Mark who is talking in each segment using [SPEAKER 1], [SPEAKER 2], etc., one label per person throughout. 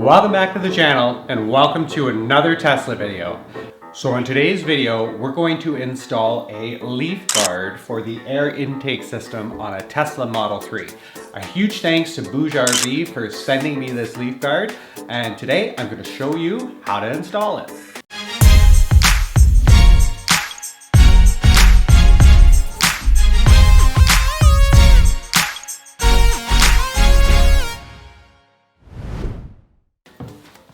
[SPEAKER 1] Welcome back to the channel and welcome to another Tesla video. So in today's video, we're going to install a leaf guard for the air intake system on a Tesla Model 3. A huge thanks to Bouge RV for sending me this leaf guard, and today I'm going to show you how to install it.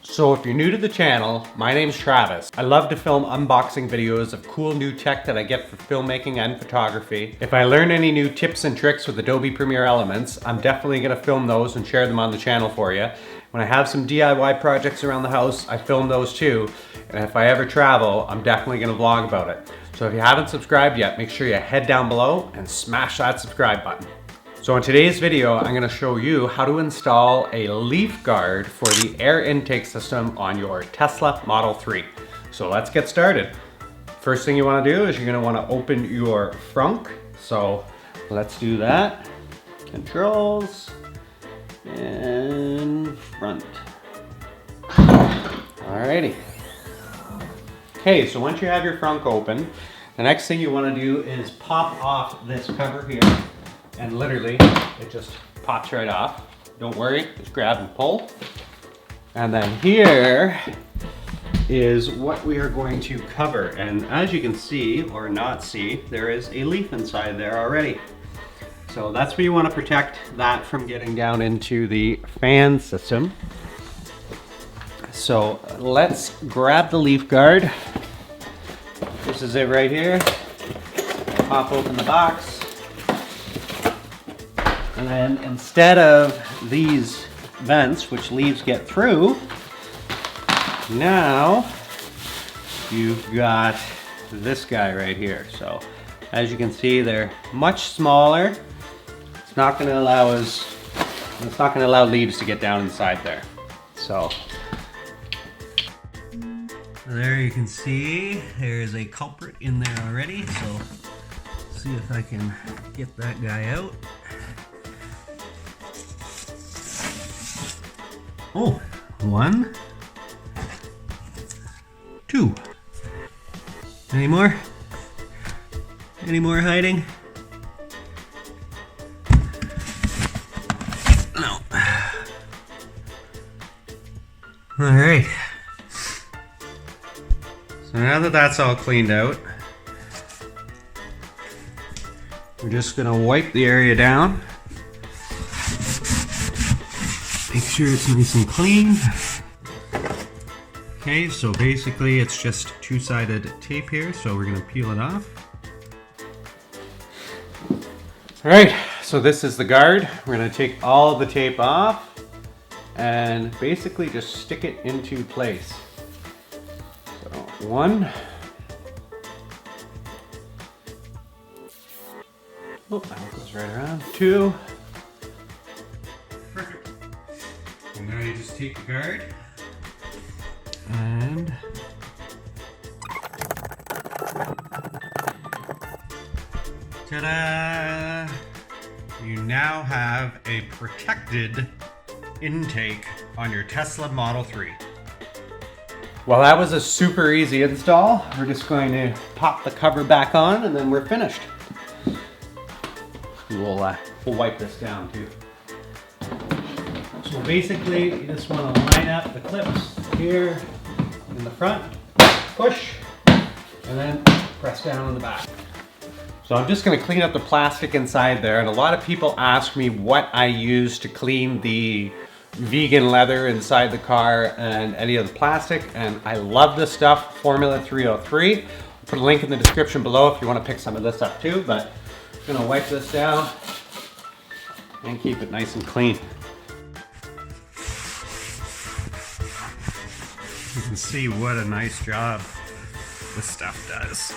[SPEAKER 1] So if you're new to the channel, my name's Travis. I love to film unboxing videos of cool new tech that I get for filmmaking and photography. If I learn any new tips and tricks with Adobe Premiere Elements, I'm definitely gonna film those and share them on the channel for you. When I have some DIY projects around the house, I film those too. And if I ever travel, I'm definitely gonna vlog about it. So if you haven't subscribed yet, make sure you head down below and smash that subscribe button. So in today's video, I'm gonna show you how to install a leaf guard for the air intake system on your Tesla Model 3. So let's get started. First thing you wanna do is you're gonna wanna open your frunk. So let's do that. Controls and front. Alrighty. Okay, so once you have your frunk open, the next thing you wanna do is pop off this cover here. And literally, it just pops right off. Don't worry, just grab and pull. And then here is what we are going to cover. And as you can see, or not see, there is a leaf inside there already. So that's where you want to protect that from getting down into the fan system. So let's grab the leaf guard. This is it right here. Pop open the box. And then instead of these vents, which leaves get through, now you've got this guy right here. So as you can see, they're much smaller. It's not going to allow leaves to get down inside there. So there you can see there's a culprit in there already. So see if I can get that guy out. Oh, 1, 2. Any more? Any more hiding? No. All right. So now that that's all cleaned out, we're just gonna wipe the area down. Make sure it's nice and clean. Okay, so basically it's just two-sided tape here, so we're gonna peel it off. All right, so this is the guard. We're gonna take all the tape off and basically just stick it into place. So 1. Oh, that goes right around. 2. Perfect. And now you just take the guard and ta-da! You now have a protected intake on your Tesla Model 3. Well, that was a super easy install. We're just going to pop the cover back on and then we're finished. We'll wipe this down too. So basically, you just want to line up the clips here in the front, push, and then press down on the back. So I'm just going to clean up the plastic inside there, and a lot of people ask me what I use to clean the vegan leather inside the car and any of the plastic, and I love this stuff, Formula 303. I'll put a link in the description below if you want to pick some of this up too, but I'm going to wipe this down and keep it nice and clean. You can see what a nice job this stuff does.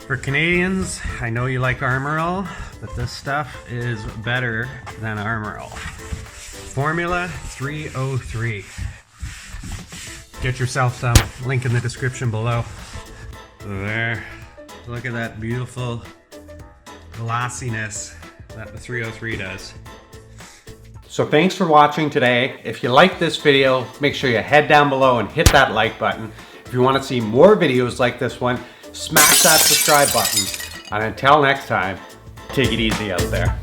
[SPEAKER 1] For Canadians, I know you like Armor All, but this stuff is better than Armor All. Formula 303. Get yourself some, link in the description below. There, look at that beautiful glossiness that the 303 does. So thanks for watching today. If you liked this video, make sure you head down below and hit that like button. If you want to see more videos like this one, smash that subscribe button. And until next time, take it easy out there.